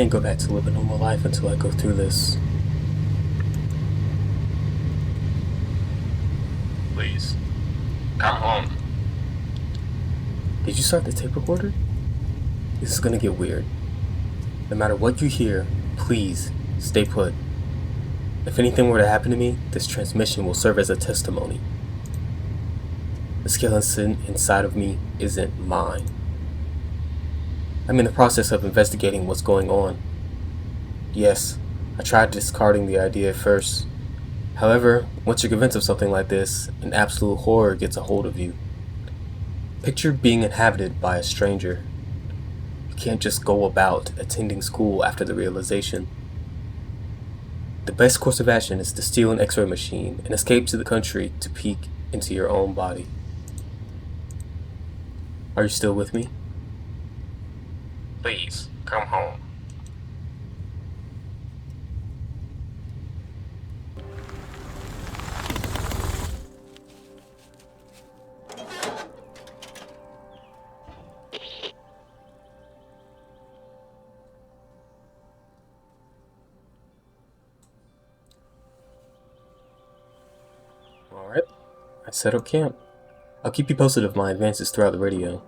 can't go back to live a normal life until I go through this. Please, come home. Did you start the tape recorder? This is gonna get weird. No matter what you hear, please stay put. If anything were to happen to me, this transmission will serve as a testimony. The skeleton inside of me isn't mine. I'm in the process of investigating what's going on. Yes, I tried discarding the idea at first. However, once you're convinced of something like this, an absolute horror gets a hold of you. Picture being inhabited by a stranger. You can't just go about attending school after the realization. The best course of action is to steal an X-ray machine and escape to the country to peek into your own body. Are you still with me? Please, come home. Alright, I set up camp. I'll keep you posted of my advances through the radio.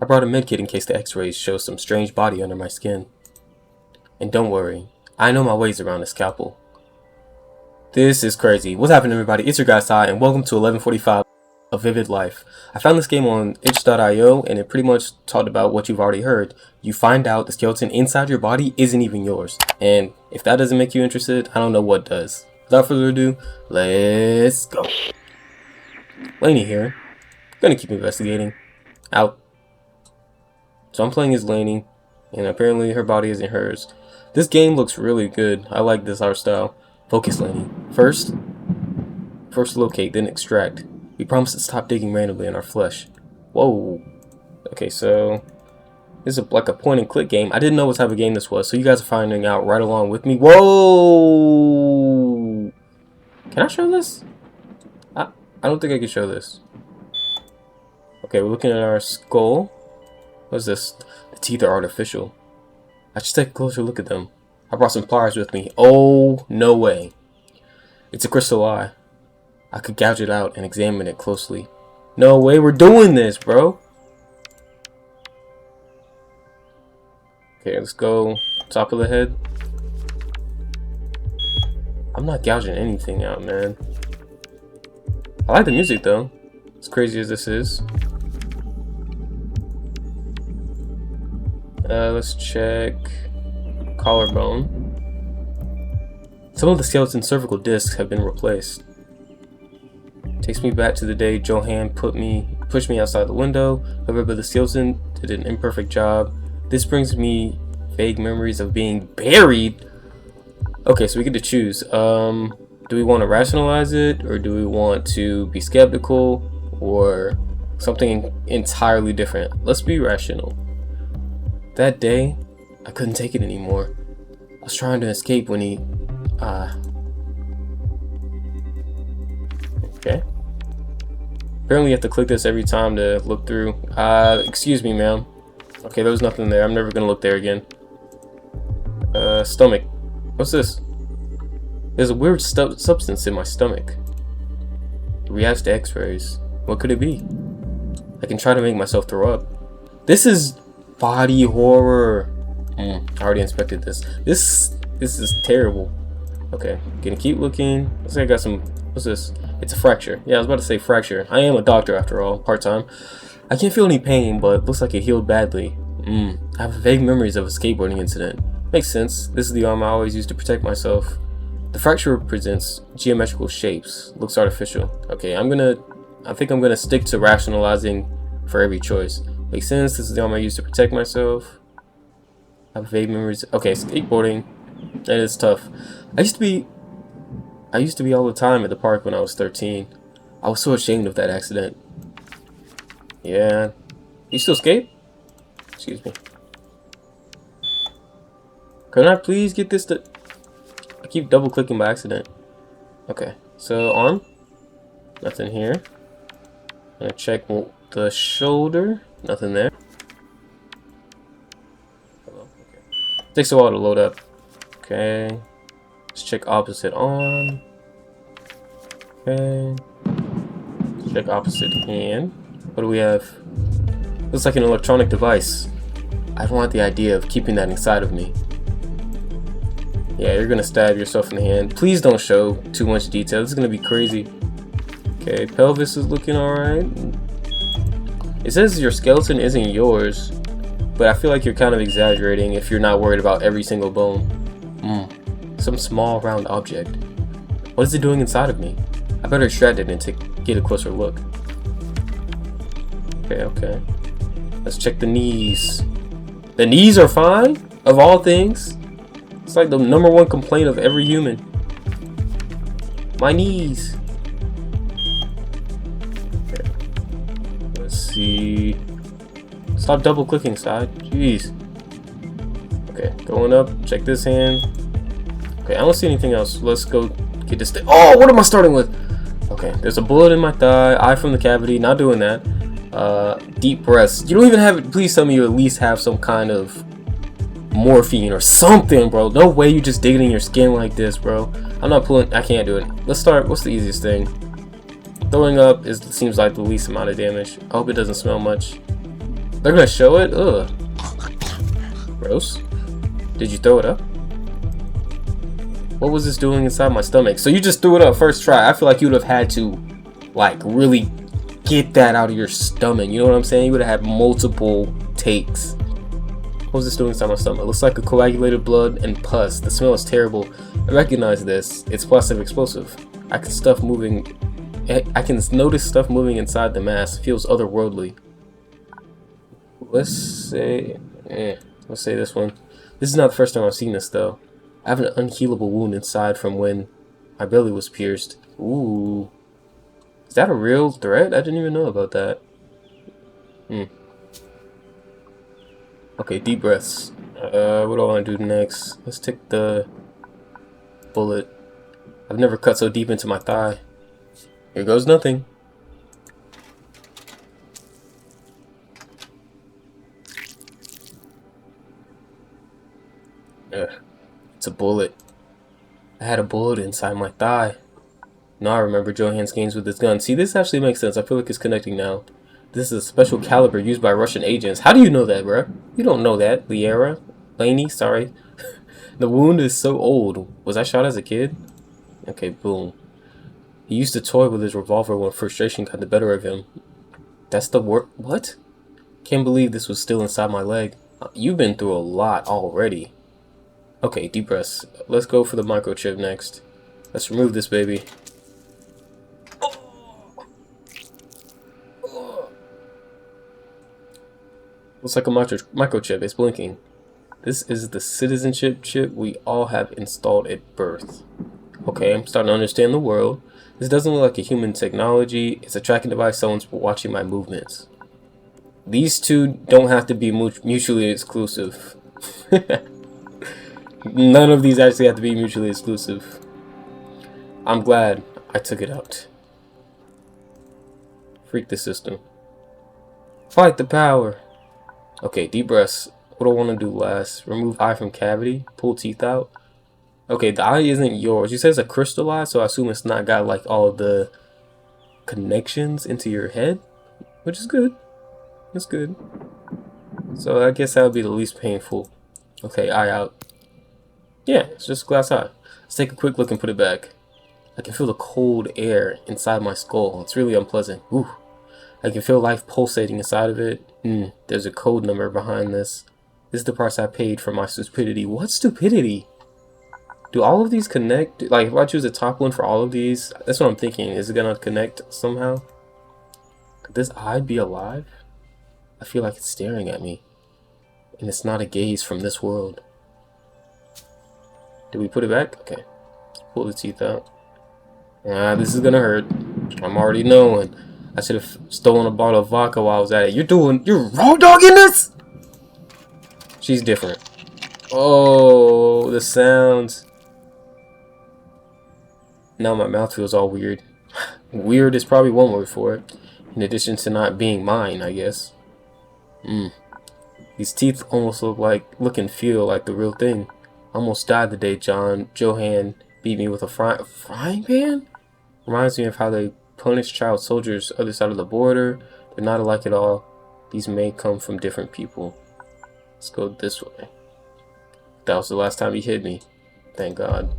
I brought a medkit in case the x-rays show some strange body under my skin. And don't worry, I know my ways around a scalpel. This is crazy. What's happening, everybody? It's your guy Cy, and welcome to 1145 A Vivid Life. I found this game on itch.io, and it pretty much talked about what you've already heard. You find out the skeleton inside your body isn't even yours. And if that doesn't make you interested, I don't know what does. Without further ado, let's go. Lainey here. Gonna keep investigating. Out. So I'm playing as Lainey, and apparently her body isn't hers. This game looks really good. I like this art style. Focus, Lainey. First locate, then extract. We promise to stop digging randomly in our flesh. Whoa. Okay, so this is like a point and click game. I didn't know what type of game this was, so you guys are finding out right along with me. Whoa! Can I show this? I don't think I can show this. Okay, we're looking at our skull. What's this? The teeth are artificial. I should take a closer look at them. I brought some pliers with me. Oh, no way. It's a crystal eye. I could gouge it out and examine it closely. No way, we're doing this, bro. Okay, let's go top of the head. I'm not gouging anything out, man. I like the music, though. As crazy as this is. Let's check collarbone. Some of the skeleton's cervical discs have been replaced. Takes me back to the day Johan pushed me outside the window. However, the skeleton did an imperfect job. This brings me vague memories of being buried. Okay, so we get to choose. Do we want to rationalize it, or do we want to be skeptical, or something entirely different? Let's be rational. That day, I couldn't take it anymore. I was trying to escape when he... Okay. Apparently you have to click this every time to look through. Excuse me, ma'am. Okay, there was nothing there. I'm never gonna look there again. Stomach. What's this? There's a weird substance in my stomach. It reacts to x-rays. What could it be? I can try to make myself throw up. This is body horror. I already inspected this. This is terrible. Okay, gonna keep looking. Looks like I got some. What's this? It's a fracture. Yeah, I was about to say fracture. I am a doctor after all, part-time. I can't feel any pain, but it looks like it healed badly. I have vague memories of a skateboarding incident. Makes sense. This is the arm I always used to protect myself. The fracture represents geometrical shapes. Looks artificial. Okay, I think I'm gonna stick to rationalizing for every choice. Makes sense. This is the arm I used to protect myself. I have vague memories. Okay, skateboarding. That is tough. I used to be all the time at the park when I was 13. I was so ashamed of that accident. Yeah. You still skate? Excuse me. Can I please get this to... I keep double clicking by accident. Okay, so arm. Nothing here. I'm gonna check the shoulder. Nothing there. Hello. Okay. Takes a while to load up. Okay. Let's check opposite on. Okay. Let's check opposite hand. What do we have? Looks like an electronic device. I don't want the idea of keeping that inside of me. Yeah, you're gonna stab yourself in the hand. Please don't show too much detail. This is gonna be crazy. Okay, pelvis is looking alright. It says your skeleton isn't yours, but I feel like you're kind of exaggerating if you're not worried about every single bone. Some small round object. What is it doing inside of me? I better extract it and get a closer look. Okay. Let's check the knees. The knees are fine, of all things. It's like the #1 complaint of every human. My knees. Okay. Let's see. Stop double clicking, side. Jeez. Okay, going up. Check this hand. Okay, I don't see anything else. Let's go get this thing. Oh, what am I starting with? Okay, there's a bullet in my thigh. Eye from the cavity. Not doing that. Deep breaths. You don't even have it. Please tell me you at least have some kind of morphine or something, bro. No way you just dig it in your skin like this, bro. I'm not pulling. I can't do it. Let's start. What's the easiest thing? Throwing up seems like the least amount of damage. I hope it doesn't smell much. They're gonna show it. Ugh. Gross. Did you throw it up? What was this doing inside my stomach? So you just threw it up first try. I feel like you would have had to, like, really get that out of your stomach. You know what I'm saying? You would have had multiple takes. What was this doing inside my stomach? It looks like a coagulated blood and pus. The smell is terrible. I recognize this. It's plastic explosive. I can notice stuff moving inside the mass. It feels otherworldly. Let's say this one. This is not the first time I've seen this though. I have an unhealable wound inside from when my belly was pierced. Ooh. Is that a real threat? I didn't even know about that. Okay, deep breaths. What do I want to do next? Let's take the bullet. I've never cut so deep into my thigh. Here goes nothing. It's a bullet. I had a bullet inside my thigh. Now I remember Johan's games with his gun. See, this actually makes sense. I feel like it's connecting now. This is a special caliber used by Russian agents. How do you know that, bruh? You don't know that, Laney, sorry. The wound is so old. Was I shot as a kid? Okay, boom. He used to toy with his revolver when frustration got the better of him. That's the word. What? Can't believe this was still inside my leg. You've been through a lot already. Okay, deep breaths. Let's go for the microchip next. Let's remove this baby. Looks like a microchip. It's blinking. This is the citizenship chip we all have installed at birth. Okay, I'm starting to understand the world. This doesn't look like a human technology. It's a tracking device. Someone's watching my movements. These two don't have to be mutually exclusive. None of these actually have to be mutually exclusive. I'm glad I took it out. Freak the system. Fight the power. Okay, deep breaths. What do I want to do last? Remove eye from cavity. Pull teeth out. Okay, the eye isn't yours. You said it's a crystal eye, so I assume it's not got like all of the connections into your head, which is good. It's good. So I guess that would be the least painful. Okay, eye out. Yeah, it's just a glass eye. Let's take a quick look and put it back. I can feel the cold air inside my skull. It's really unpleasant. Ooh. I can feel life pulsating inside of it. There's a code number behind this. This is the price I paid for my stupidity. What stupidity? Do all of these connect? Like, if I choose the top one for all of these, that's what I'm thinking. Is it gonna connect somehow? Could this eye be alive? I feel like it's staring at me. And it's not a gaze from this world. Did we put it back? Okay. Pull the teeth out. This is gonna hurt. I'm already knowing. I should have stolen a bottle of vodka while I was at it. You're raw dogging this? She's different. Oh, the sounds. Now my mouth feels all weird. Weird is probably one word for it. In addition to not being mine, I guess. These teeth almost look and feel like the real thing. I almost died the day Johan beat me with a frying pan? Reminds me of how they punish child soldiers other side of the border. They're not alike at all. These may come from different people. Let's go this way. That was the last time he hit me. Thank God.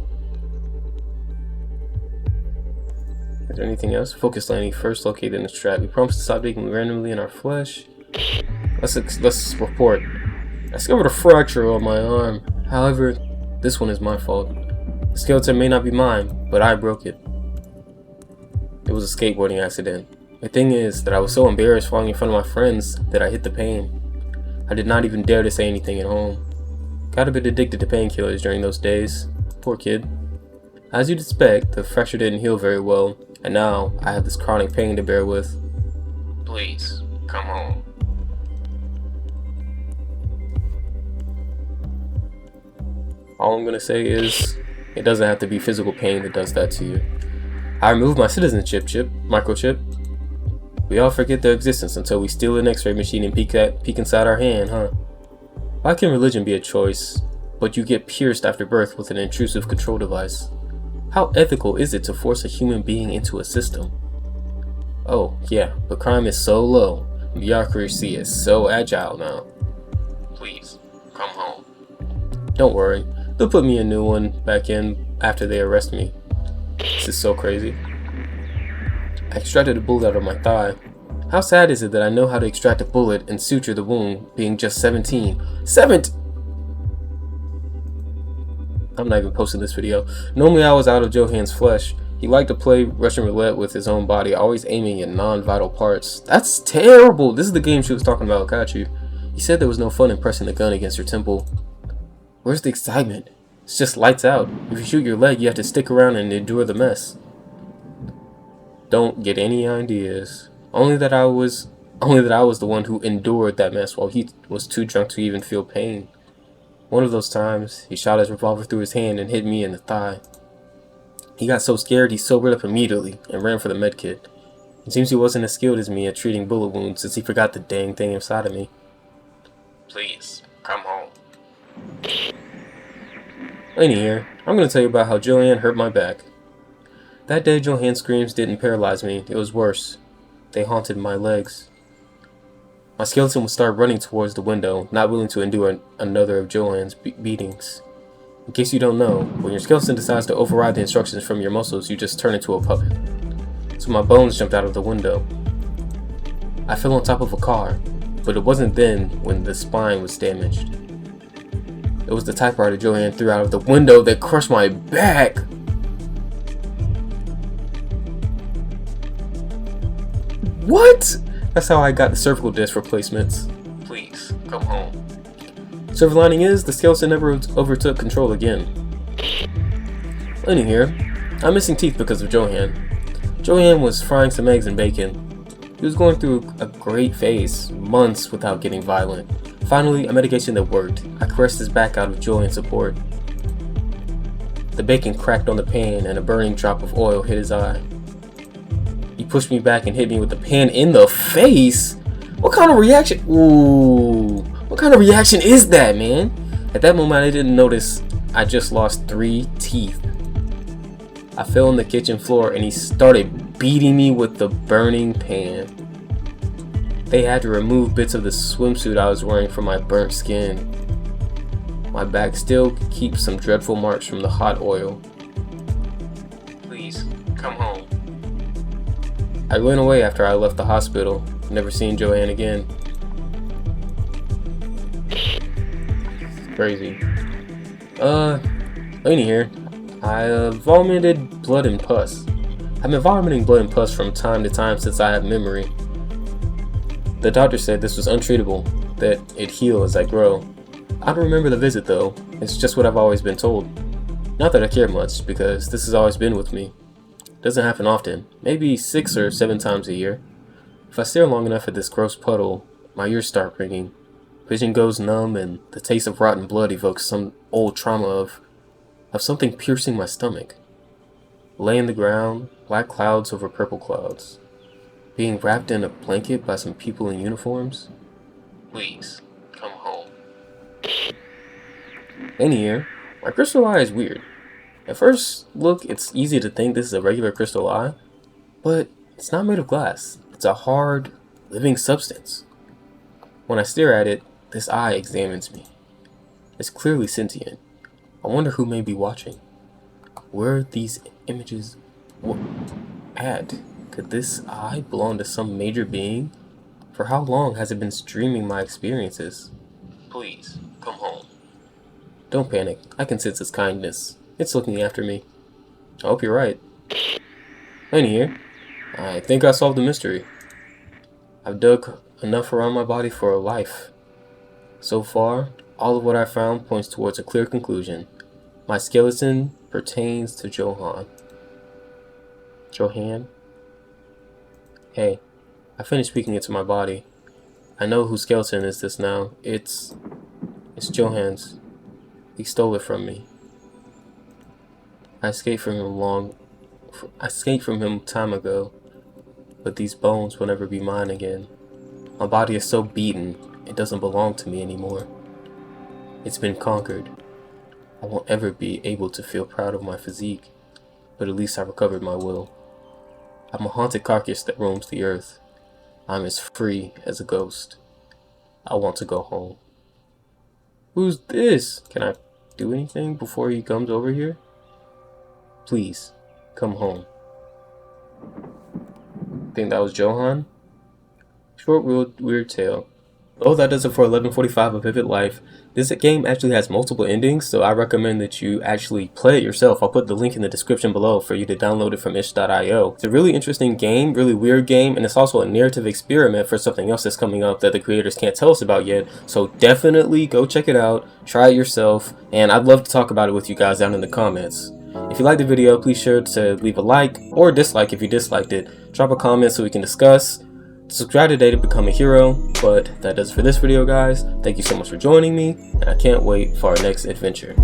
Is there anything else? Focus landing first located in the trap. We promised to stop digging randomly in our flesh. Let's report. I discovered a fracture on my arm. However, this one is my fault. The skeleton may not be mine, but I broke it. It was a skateboarding accident. The thing is that I was so embarrassed falling in front of my friends that I hit the pain. I did not even dare to say anything at home. Got a bit addicted to painkillers during those days. Poor kid. As you'd expect, the fracture didn't heal very well, and now I have this chronic pain to bear with. Please, come home. All I'm gonna say is, it doesn't have to be physical pain that does that to you. I removed my citizenship microchip. We all forget their existence until we steal an x-ray machine and peek inside our hand, huh? Why can religion be a choice, but you get pierced after birth with an intrusive control device? How ethical is it to force a human being into a system? Oh, yeah, but crime is so low. Bureaucracy is so agile now. Please, come home. Don't worry, they'll put me a new one back in after they arrest me. This is so crazy. I extracted a bullet out of my thigh. How sad is it that I know how to extract a bullet and suture the wound, being just 17? I'm not even posting this video. Normally I was out of Johan's flesh. He liked to play Russian roulette with his own body, always aiming at non-vital parts. That's terrible! This is the game she was talking about, got you. He said there was no fun in pressing the gun against her temple. Where's the excitement? It's just lights out. If you shoot your leg, you have to stick around and endure the mess. Don't get any ideas. Only that I was the one who endured that mess while he was too drunk to even feel pain. One of those times, he shot his revolver through his hand and hit me in the thigh. He got so scared he sobered up immediately and ran for the medkit. It seems he wasn't as skilled as me at treating bullet wounds since he forgot the dang thing inside of me. Please, come home. Anywho, I'm going to tell you about how Joanne hurt my back. That day, Joanne's screams didn't paralyze me. It was worse. They haunted my legs. My skeleton would start running towards the window, not willing to endure another of Joanne's beatings. In case you don't know, when your skeleton decides to override the instructions from your muscles, you just turn into a puppet. So my bones jumped out of the window. I fell on top of a car, but it wasn't then when the spine was damaged. It was the typewriter Joanne threw out of the window that crushed my back. What? That's how I got the cervical disc replacements. Please, come home. Silver lining is, the skeleton never overtook control again. Anywho, I'm missing teeth because of Johan. Johan was frying some eggs and bacon. He was going through a great phase, months without getting violent. Finally, a medication that worked. I caressed his back out of joy and support. The bacon cracked on the pan and a burning drop of oil hit his eye. He pushed me back and hit me with the pan in the face? What kind of reaction? Ooh. What kind of reaction is that, man? At that moment, I didn't notice I just lost 3 teeth. I fell on the kitchen floor and he started beating me with the burning pan. They had to remove bits of the swimsuit I was wearing from my burnt skin. My back still keeps some dreadful marks from the hot oil. Please, come home. I went away after I left the hospital, never seen Joanne again. Crazy. Anywho, I vomited blood and pus. I've been vomiting blood and pus from time to time since I have memory. The doctor said this was untreatable, that it'd heal as I grow. I don't remember the visit though, it's just what I've always been told. Not that I care much, because this has always been with me. Doesn't happen often, maybe 6 or 7 times a year. If I stare long enough at this gross puddle, my ears start ringing. Vision goes numb and the taste of rotten blood evokes some old trauma of something piercing my stomach. Lay in the ground, black clouds over purple clouds. Being wrapped in a blanket by some people in uniforms. Please, come home. In here, my crystal eye is weird. At first look, it's easy to think this is a regular crystal eye, but it's not made of glass. It's a hard, living substance. When I stare at it, this eye examines me. It's clearly sentient. I wonder who may be watching. Where are these images at? Could this eye belong to some major being? For how long has it been streaming my experiences? Please, come home. Don't panic. I can sense its kindness. It's looking after me. I hope you're right. In here, I think I solved the mystery. I've dug enough around my body for a life. So far, all of what I found points towards a clear conclusion. My skeleton pertains to Johan. Johan? Hey, I finished speaking into my body. I know whose skeleton is this now. It's Johan's. He stole it from me. I escaped from him time ago, but these bones will never be mine again. My body is so beaten, it doesn't belong to me anymore. It's been conquered. I won't ever be able to feel proud of my physique, but at least I recovered my will. I'm a haunted carcass that roams the earth. I'm as free as a ghost. I want to go home. Who's this? Can I do anything before he comes over here? Please, come home. Think that was Johan? Short, weird tale. Oh, that does it for 1145 of Vivid Life. This game actually has multiple endings, so I recommend that you actually play it yourself. I'll put the link in the description below for you to download it from itch.io. It's a really interesting game, really weird game, and it's also a narrative experiment for something else that's coming up that the creators can't tell us about yet. So definitely go check it out, try it yourself, and I'd love to talk about it with you guys down in the comments. If you liked the video, please sure to leave a like or dislike if you disliked it. Drop a comment so we can discuss. Subscribe today to become a hero, but that does it for this video, guys. Thank you so much for joining me, and I can't wait for our next adventure.